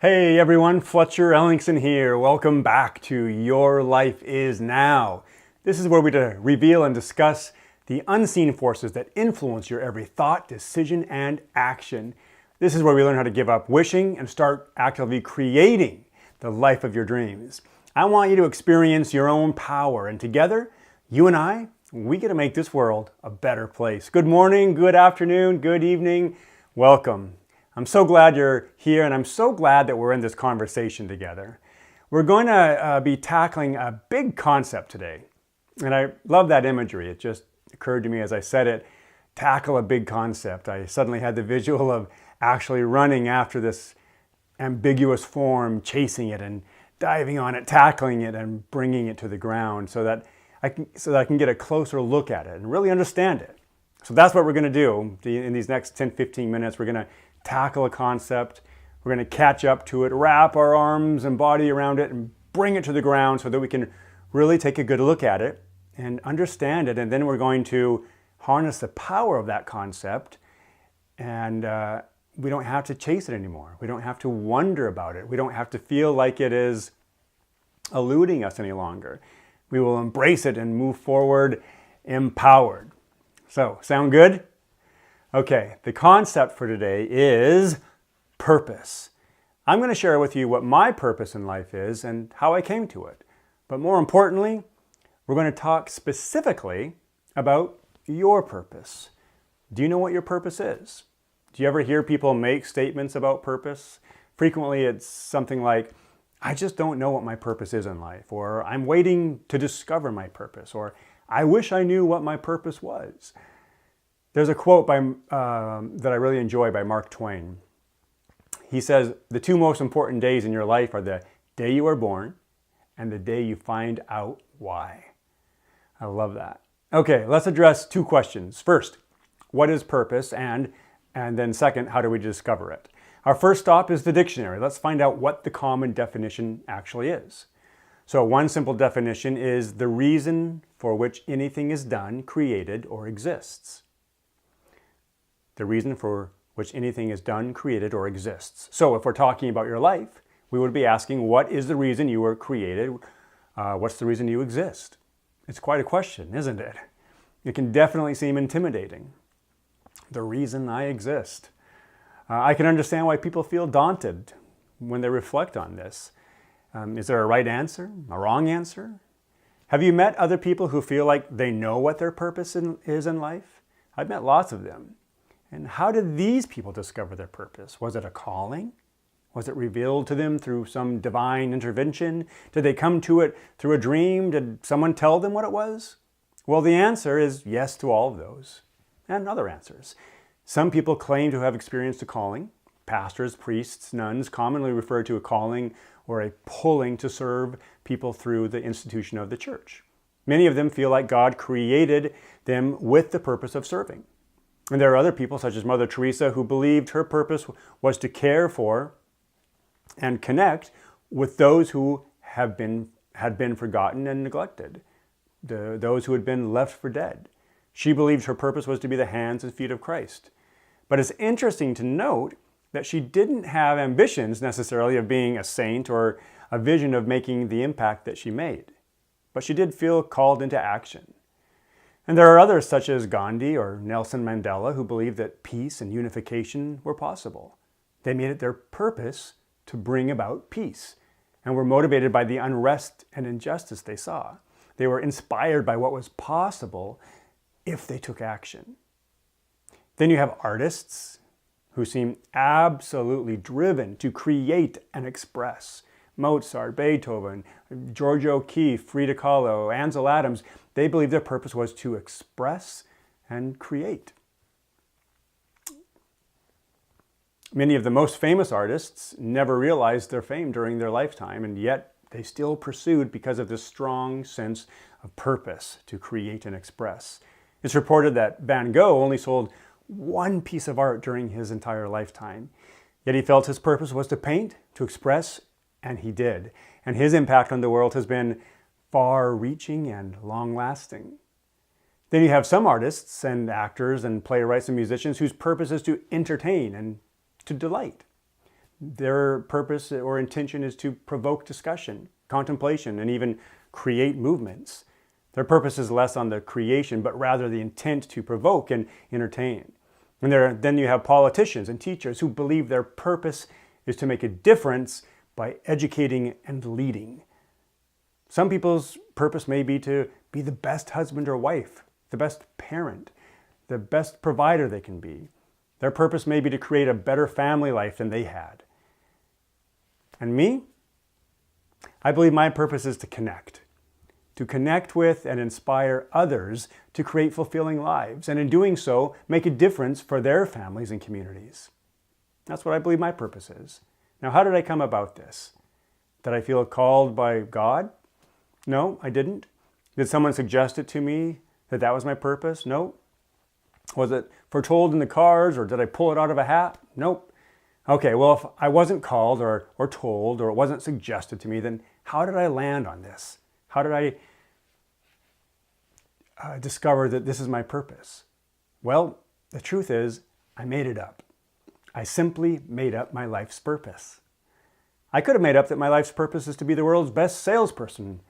Hey everyone, Fletcher, Ellingson here. Welcome back to Your Life Is Now. This is where we reveal and discuss the unseen forces that influence your every thought, decision, and action. This is where we learn how to give up wishing and start actively creating the life of your dreams. I want you to experience your own power, and together, you and I, we get to make this world a better place. Good morning, good afternoon, good evening. Welcome. I'm so glad you're here, and I'm so glad that we're in this conversation together. We're going to be tackling a big concept today, and I love that imagery. It just occurred to me as I said it, tackle a big concept. I suddenly had the visual of actually running after this ambiguous form, chasing it and diving on it, tackling it and bringing it to the ground so that I can get a closer look at it and really understand it. So that's what we're going to do in these next 10-15 minutes. We're going to tackle a concept, we're going to catch up to it, wrap our arms and body around it, and bring it to the ground so that we can really take a good look at it and understand it. And then we're going to harness the power of that concept, and we don't have to chase it anymore. We don't have to wonder about it. We don't have to feel like it is eluding us any longer. We will embrace it and move forward empowered. So, sound good? Okay, the concept for today is purpose. I'm going to share with you what my purpose in life is and how I came to it. But more importantly, we're going to talk specifically about your purpose. Do you know what your purpose is? Do you ever hear people make statements about purpose? Frequently it's something like, I just don't know what my purpose is in life, or I'm waiting to discover my purpose, or I wish I knew what my purpose was. There's a quote that I really enjoy by Mark Twain. He says, the two most important days in your life are the day you are born and the day you find out why. I love that. Okay, let's address two questions. First, what is purpose? And then second, how do we discover it? Our first stop is the dictionary. Let's find out what the common definition actually is. So one simple definition is the reason for which anything is done, created, or exists. The reason for which anything is done, created, or exists. So if we're talking about your life, we would be asking, what is the reason you were created? What's the reason you exist? It's quite a question, isn't it? It can definitely seem intimidating. The reason I exist. I can understand why people feel daunted when they reflect on this. Is there a right answer? A wrong answer? Have you met other people who feel like they know what their purpose is in life? I've met lots of them. And how did these people discover their purpose? Was it a calling? Was it revealed to them through some divine intervention? Did they come to it through a dream? Did someone tell them what it was? Well, the answer is yes to all of those, and other answers. Some people claim to have experienced a calling. Pastors, priests, nuns commonly refer to a calling or a pulling to serve people through the institution of the church. Many of them feel like God created them with the purpose of serving. And there are other people, such as Mother Teresa, who believed her purpose was to care for and connect with those who had been forgotten and neglected, those who had been left for dead. She believed her purpose was to be the hands and feet of Christ. But it's interesting to note that she didn't have ambitions necessarily of being a saint or a vision of making the impact that she made. But she did feel called into action. And there are others such as Gandhi or Nelson Mandela who believed that peace and unification were possible. They made it their purpose to bring about peace and were motivated by the unrest and injustice they saw. They were inspired by what was possible if they took action. Then you have artists who seem absolutely driven to create and express. Mozart, Beethoven, George O'Keeffe, Frida Kahlo, Ansel Adams, they believed their purpose was to express and create. Many of the most famous artists never realized their fame during their lifetime, and yet they still pursued because of this strong sense of purpose to create and express. It's reported that Van Gogh only sold one piece of art during his entire lifetime, yet he felt his purpose was to paint, to express, and he did. And his impact on the world has been far-reaching and long-lasting. Then you have some artists and actors and playwrights and musicians whose purpose is to entertain and to delight. Their purpose or intention is to provoke discussion, contemplation, and even create movements. Their purpose is less on the creation, but rather the intent to provoke and entertain. And then you have politicians and teachers who believe their purpose is to make a difference by educating and leading. Some people's purpose may be to be the best husband or wife, the best parent, the best provider they can be. Their purpose may be to create a better family life than they had. And me? I believe my purpose is to connect with and inspire others to create fulfilling lives, and in doing so, make a difference for their families and communities. That's what I believe my purpose is. Now, how did I come about this? Did I feel called by God? No, I didn't. Did someone suggest it to me that was my purpose? No. Was it foretold in the cards, or did I pull it out of a hat? Nope. Okay, well, if I wasn't called or told, or it wasn't suggested to me, then how did I land on this? How did I discover that this is my purpose? Well, the truth is, I made it up. I simply made up my life's purpose. I could have made up that my life's purpose is to be the world's best salesperson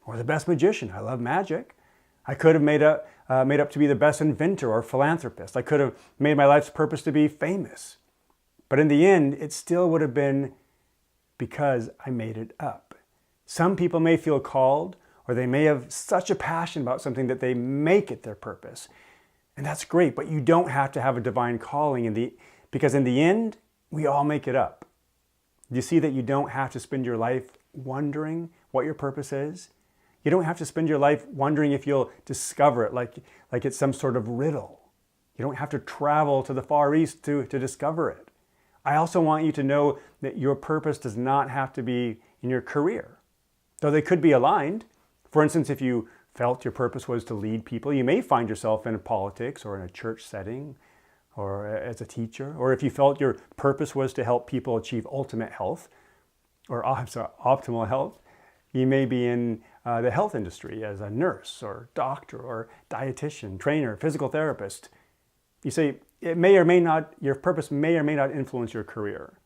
or the best magician. I love magic. I could have made up to be the best inventor or philanthropist. I could have made my life's purpose to be famous. But in the end, it still would have been because I made it up. Some people may feel called, or they may have such a passion about something that they make it their purpose. And that's great, but you don't have to have a divine calling because in the end, we all make it up. Do you see that you don't have to spend your life wondering what your purpose is? You don't have to spend your life wondering if you'll discover it like it's some sort of riddle. You don't have to travel to the Far East to discover it. I also want you to know that your purpose does not have to be in your career, though they could be aligned. For instance, if you felt your purpose was to lead people, you may find yourself in politics or in a church setting or as a teacher. Or if you felt your purpose was to help people achieve ultimate health or optimal health, you may be in the health industry as a nurse or doctor or dietitian, trainer, physical therapist. You see, your purpose may or may not influence your career.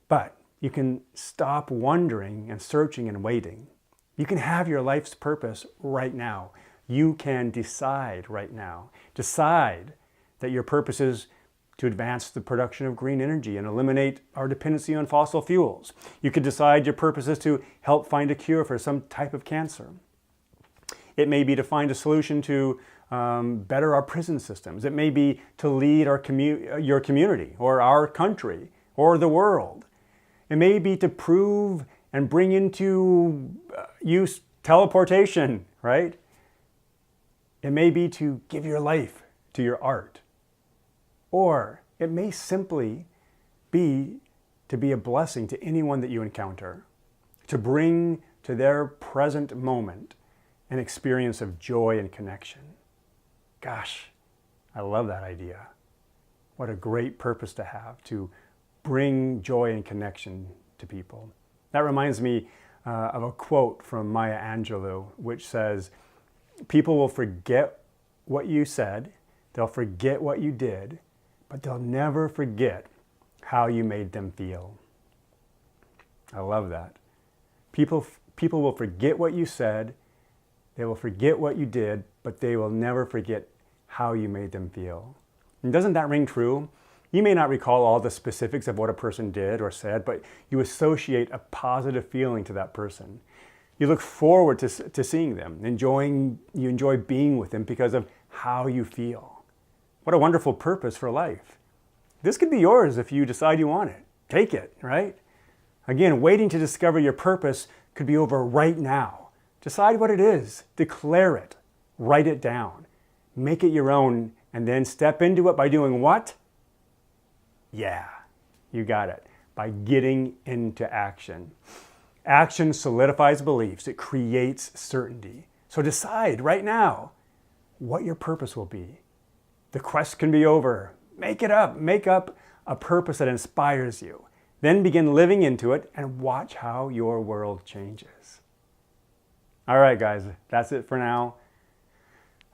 But you can stop wondering and searching and waiting. You can have your life's purpose right now. You can decide right now. Decide that your purpose is to advance the production of green energy and eliminate our dependency on fossil fuels. You could decide your purpose is to help find a cure for some type of cancer. It may be to find a solution to better our prison systems. It may be to lead your community or our country or the world. It may be to prove and bring into use teleportation, right? It may be to give your life to your art. Or it may simply be to be a blessing to anyone that you encounter, to bring to their present moment an experience of joy and connection. Gosh, I love that idea. What a great purpose to have, to bring joy and connection to people. That reminds me of a quote from Maya Angelou, which says, "People will forget what you said, they'll forget what you did, but they'll never forget how you made them feel." I love that. People will forget what you said, they will forget what you did, but they will never forget how you made them feel. And doesn't that ring true? You may not recall all the specifics of what a person did or said, but you associate a positive feeling to that person. You look forward to seeing them, you enjoy being with them because of how you feel. What a wonderful purpose for life. This could be yours if you decide you want it. Take it, right? Again, waiting to discover your purpose could be over right now. Decide what it is, declare it, write it down, make it your own, and then step into it by doing what? Yeah, you got it. By getting into action. Action solidifies beliefs. It creates certainty. So decide right now what your purpose will be. The quest can be over. Make it up. Make up a purpose that inspires you. Then begin living into it and watch how your world changes. All right, guys, that's it for now.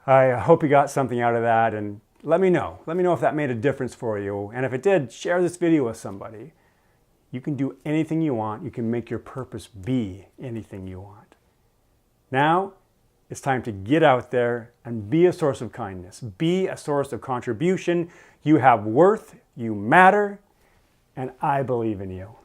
I hope you got something out of that, and let me know. Let me know if that made a difference for you. And if it did, share this video with somebody. You can do anything you want. You can make your purpose be anything you want. Now, it's time to get out there and be a source of kindness. Be a source of contribution. You have worth, you matter, and I believe in you.